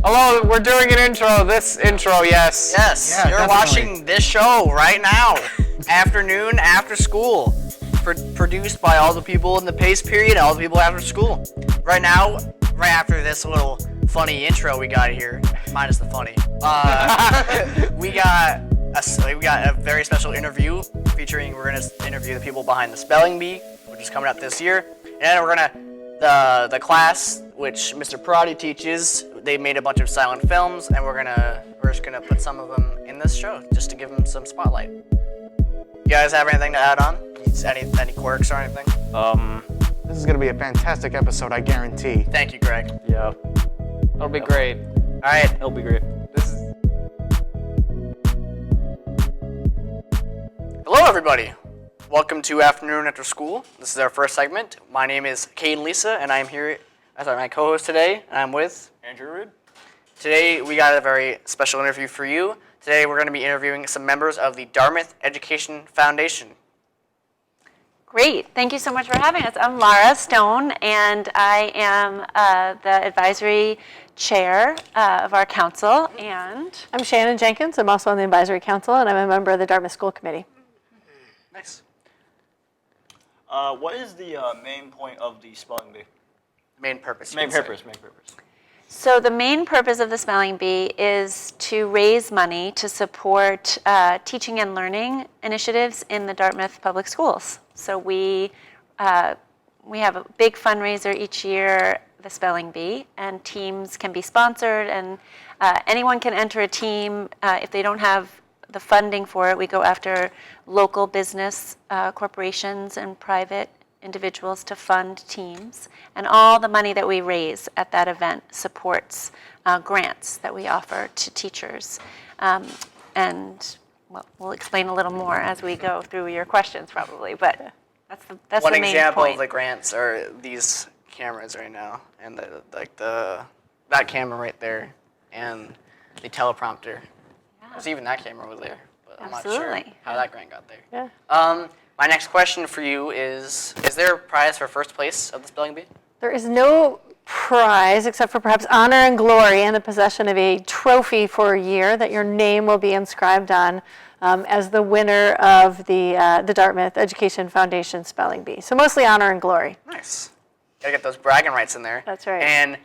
Hello, we're doing an intro. This intro, yes. Yes, Yeah, you're definitely. watching this show right now. Afternoon after school. Produced by all the people in the PACE period and all the people after school. Right now, right after this little funny intro we got here, minus the funny, we got a very special interview featuring, we're going to interview the people behind the spelling bee, which is coming up this year. And then we're going to, the class, which Mr. Parati teaches, they made a bunch of silent films, and we're just gonna put some of them in this show, just to give them some spotlight. You guys have anything to add on? Any quirks or anything? This is gonna be a fantastic episode, I guarantee. Thank you, Greg. Yeah. It'll be great. All right. It'll be great. Hello, everybody. Welcome to Afternoon After School. This is our first segment. My name is Kate and Lisa, and I'm here as my co-host today, and I'm with Andrew Rude. Today, we got a very special interview for you. Today, we're going to be interviewing some members of the Dartmouth Education Foundation. Great. Thank you so much for having us. I'm Lara Stone, and I am the advisory chair of our council. And I'm Shannon Jenkins. I'm also on the advisory council, and I'm a member of the Dartmouth School Committee. Nice. What is the main point of the spelling bee? Main purpose. Main purpose. so the main purpose of the spelling bee is to raise money to support teaching and learning initiatives in the Dartmouth Public Schools. So we have a big fundraiser each year, the spelling bee, and teams can be sponsored, and anyone can enter a team. If they don't have the funding for it, we go after local business corporations and private individuals to fund teams. And all the money that we raise at that event supports grants that we offer to teachers. And well, we'll explain a little more as we go through your questions probably, but that's the main point. One example of the grants are these cameras right now, and that camera right there, and the teleprompter. There's even that camera over there, but I'm not sure how that grant got there. Yeah. My next question for you is there a prize for first place of the spelling bee? There is no prize except for perhaps honor and glory and the possession of a trophy for a year that your name will be inscribed on as the winner of the Dartmouth Education Foundation Spelling Bee. So mostly honor and glory. Nice. Gotta get those bragging rights in there. That's right. And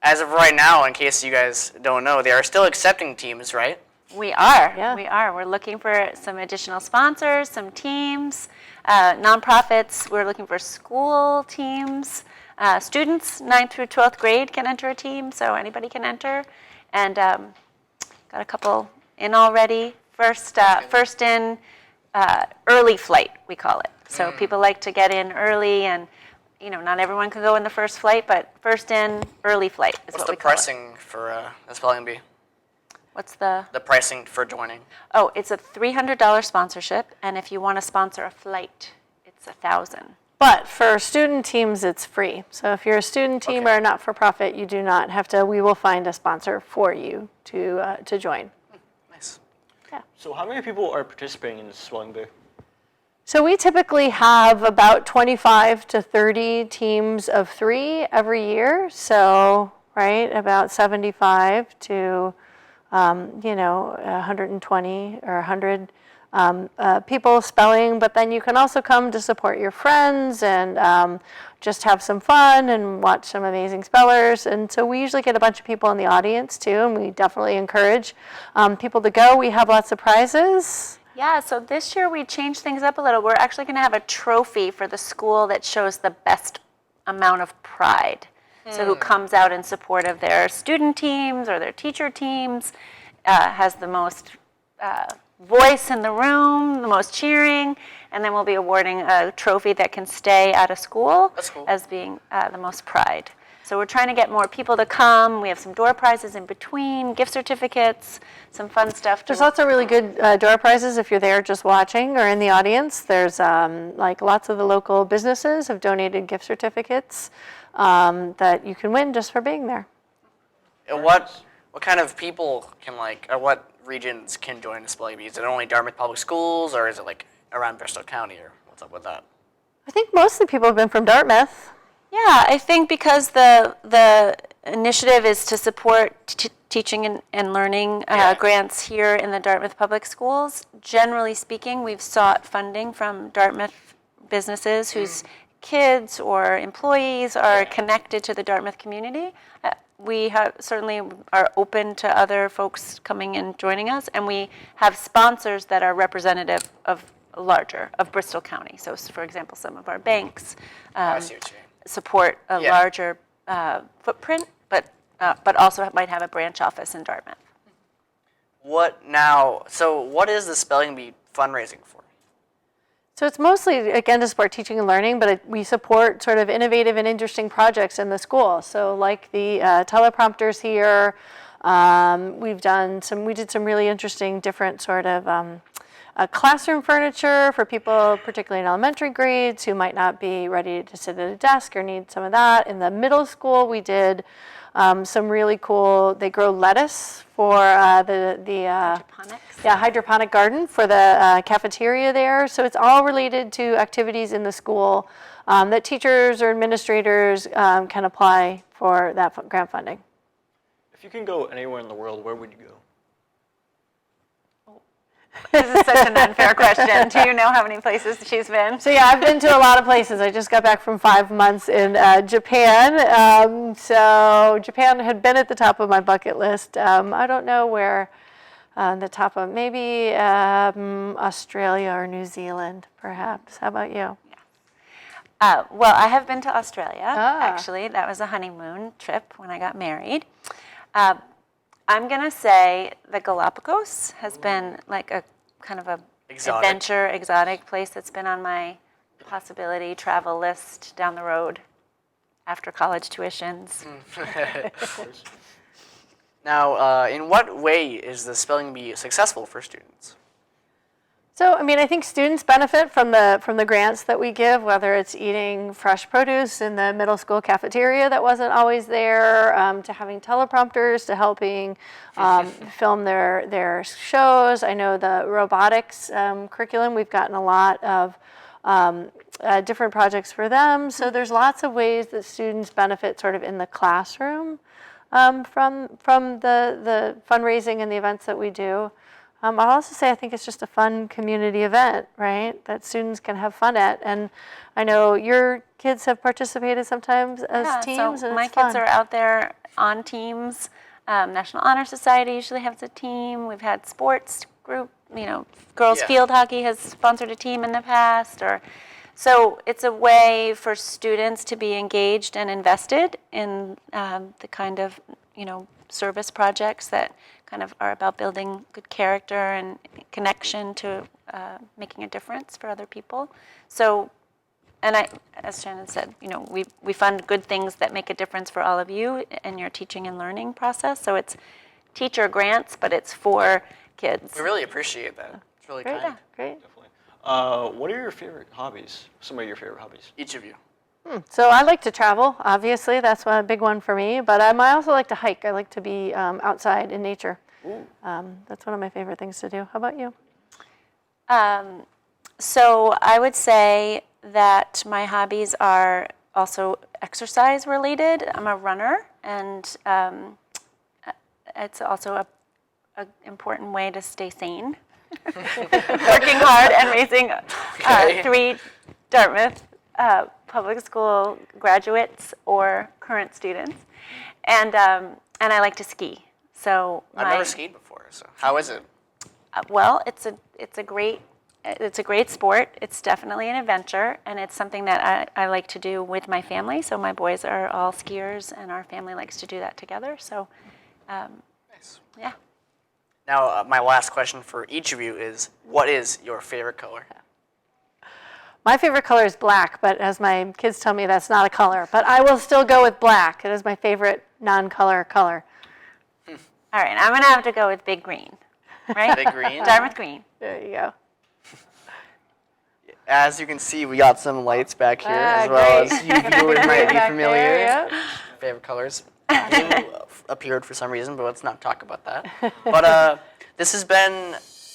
as of right now, in case you guys don't know, they are still accepting teams, right? We are. Yeah. We are. We're looking for some additional sponsors, some teams, nonprofits. We're looking for school teams. Students 9th through 12th grade can enter a team, so anybody can enter. And got a couple in already. First in, early flight, we call it. So people like to get in early, and not everyone can go in the first flight, but first in, early flight is what we call it. What's the pricing for the spelling bee? What's the pricing for joining? Oh, it's a $300 sponsorship, and if you want to sponsor a flight, it's $1,000. But for student teams, it's free. So if you're a student team or a not-for-profit, you do not have to. We will find a sponsor for you to join. Nice. Yeah. So how many people are participating in this spelling bee? So we typically have about 25 to 30 teams of 3 every year. So, right, about 75 to 120 or 100 people spelling, but then you can also come to support your friends and just have some fun and watch some amazing spellers. And so we usually get a bunch of people in the audience too, and we definitely encourage people to go. We have lots of prizes. Yeah, so this year we changed things up a little. We're actually going to have a trophy for the school that shows the best amount of pride. So who comes out in support of their student teams or their teacher teams, has the most voice in the room, the most cheering, and then we'll be awarding a trophy that can stay at a school as being the most pride. So we're trying to get more people to come. We have some door prizes in between, gift certificates, some fun stuff. There's also really good door prizes if you're there just watching or in the audience. There's like lots of the local businesses have donated gift certificates that you can win just for being there. What kind of people can or what regions can join the spelling bee? Is it only Dartmouth Public Schools, or is it like around Bristol County, or what's up with that? I think mostly people have been from Dartmouth. Yeah, I think because the initiative is to support teaching and learning grants here in the Dartmouth Public Schools. Generally speaking, we've sought funding from Dartmouth businesses whose kids or employees are connected to the Dartmouth community. We certainly are open to other folks coming and joining us, and we have sponsors that are representative of Bristol County. So, for example, some of our banks I see what you mean. support a larger footprint, but also might have a branch office in Dartmouth. So what is the spelling bee fundraising for? So it's mostly, again, to support teaching and learning, but we support sort of innovative and interesting projects in the school. So like the teleprompters here, we did some really interesting different sort of classroom furniture for people, particularly in elementary grades, who might not be ready to sit at a desk or need some of that. In the middle school, we did some really cool, they grow lettuce for Hydroponics. Hydroponic garden for the cafeteria there. So it's all related to activities in the school that teachers or administrators can apply for that grant funding. If you can go anywhere in the world, where would you go? This is such an unfair question. Do you know how many places she's been? So yeah, I've been to a lot of places. I just got back from 5 months in Japan. So Japan had been at the top of my bucket list. I don't know where the top of, maybe Australia or New Zealand, perhaps. How about you? Well, I have been to Australia, actually. That was a honeymoon trip when I got married. I'm going to say the Galapagos has been like a kind of a exotic place that's been on my possibility travel list down the road after college tuitions. Now, in what way is the spelling bee successful for students? So, I mean, I think students benefit from the grants that we give, whether it's eating fresh produce in the middle school cafeteria that wasn't always there, to having teleprompters, to helping film their shows. I know the robotics curriculum, we've gotten a lot of different projects for them. So there's lots of ways that students benefit sort of in the classroom from the fundraising and the events that we do. I'll also say I think it's just a fun community event, right, that students can have fun at. And I know your kids have participated sometimes as teams, so and my it's fun. kids are out there on teams. National Honor Society usually has a team. We've had sports group, girls field hockey has sponsored a team in the past. So it's a way for students to be engaged and invested in the kind of, service projects that kind of are about building good character and connection to making a difference for other people. So, and as Shannon said, we fund good things that make a difference for all of you in your teaching and learning process. So it's teacher grants, but it's for kids. We really appreciate that. It's really kind. Yeah, great. Definitely. What are your favorite hobbies? Some of your favorite hobbies? Each of you. So I like to travel, obviously. That's a big one for me. But I also like to hike. I like to be outside in nature. That's one of my favorite things to do. How about you? So I would say that my hobbies are also exercise related. I'm a runner, and it's also an important way to stay sane. working hard and raising 3 Dartmouth public school graduates or current students, and I like to ski. So I've never skied before, so how is it? Well, it's a great sport. It's definitely an adventure, and it's something that I like to do with my family. So my boys are all skiers, and our family likes to do that together. So, Nice. yeah. Now, my last question for each of you is, what is your favorite color? My favorite color is black, but as my kids tell me, that's not a color. But I will still go with black. It is my favorite non-color color. All right, I'm gonna have to go with big green, right? Big green? Dartmouth green. There you go. As you can see, we got some lights back here, as well great. as you viewers might be Back familiar. there, yep. Favorite colors. You appeared for some reason, but let's not talk about that. But this has been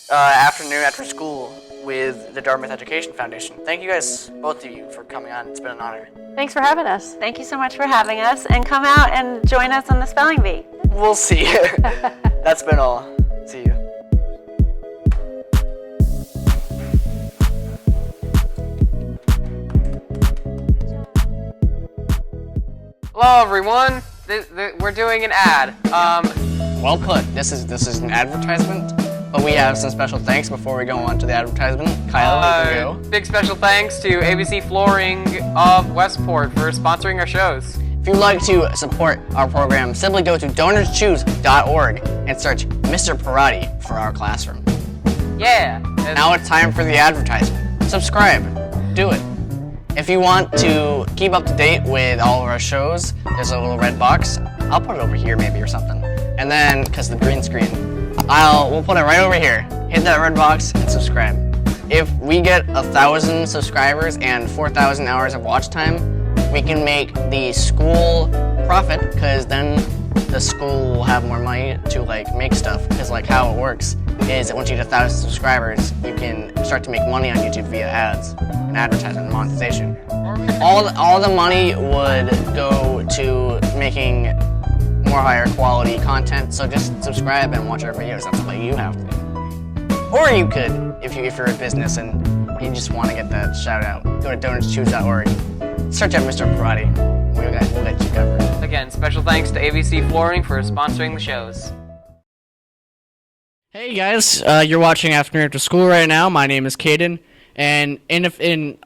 Afternoon After School with the Dartmouth Education Foundation. Thank you guys, both of you, for coming on. It's been an honor. Thanks for having us. Thank you so much for having us, and come out and join us on the spelling bee. We'll see. That's been all. See you. Hello, everyone. We're doing an ad. Well put. This is an advertisement, but we have some special thanks before we go on to the advertisement. Kyle, you can go. Big special thanks to ABC Flooring of Westport for sponsoring our shows. If you'd like to support our program, simply go to donorschoose.org and search Mr. Parati for our classroom. Yeah. Now it's time for the advertisement. Subscribe. Do it. If you want to keep up to date with all of our shows, there's a little red box. I'll put it over here maybe or something. And then, because the green screen, we'll put it right over here. Hit that red box and subscribe. If we get 1,000 subscribers and 4,000 hours of watch time, we can make the school profit, because then the school will have more money to make stuff. Because how it works is that once you get 1,000 subscribers, you can start to make money on YouTube via ads and advertising and monetization. All the money would go to making more higher quality content. So just subscribe and watch our videos. That's what you have to do. Or you could, if you're a business and you just want to get that shout out, go to donorschoose.org. Search up Mr. Parati. We'll get you covered. Again, special thanks to ABC Flooring for sponsoring the shows. Hey guys, you're watching Afternoon After School right now. My name is Caden, and in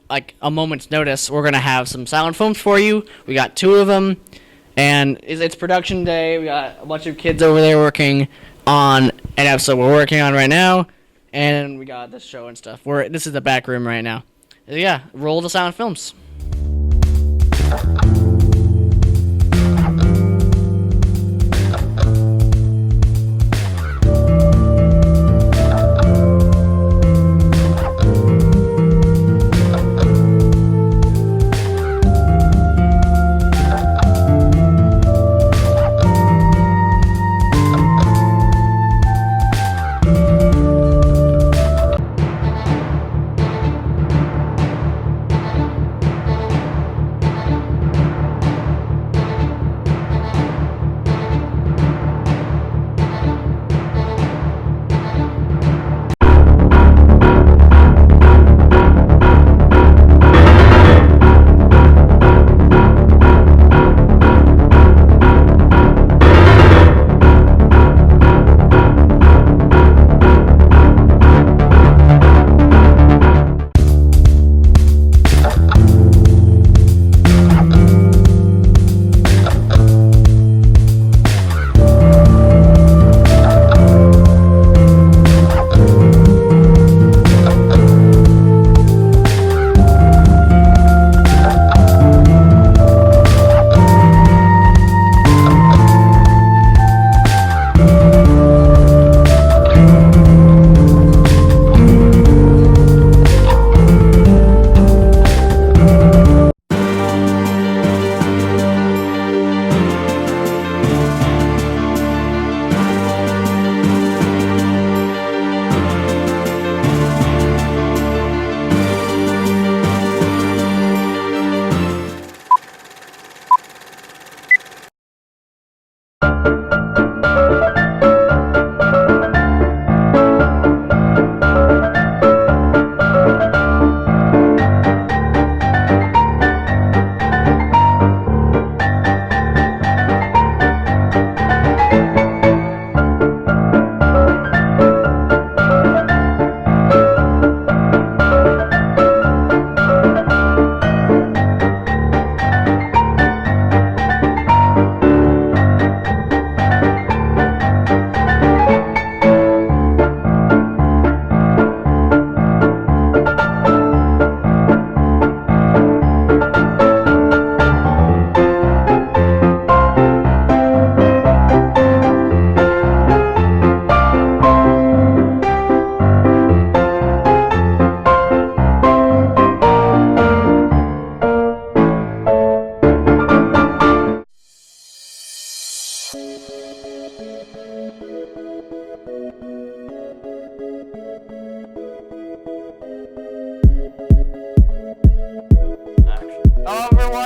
a moment's notice, we're gonna have some silent films for you. We got 2 of them, and it's production day. We got a bunch of kids over there working on an episode we're working on right now, and we got this show and stuff. This is the back room right now. Yeah, roll the silent films.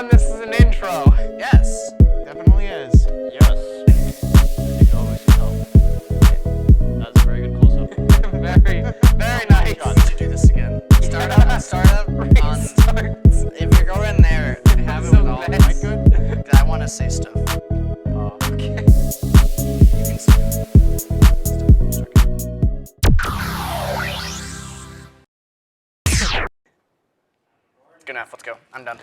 everyone, this is an intro. Yes. Definitely is. Yes. You can always tell. That's a very good close-up. Very, very nice. We need to do this again. Start up on. If you're going there, have it with all So the bad. good. 'Cause I want to say stuff. Okay. You can say it. Good enough. Let's go. I'm done.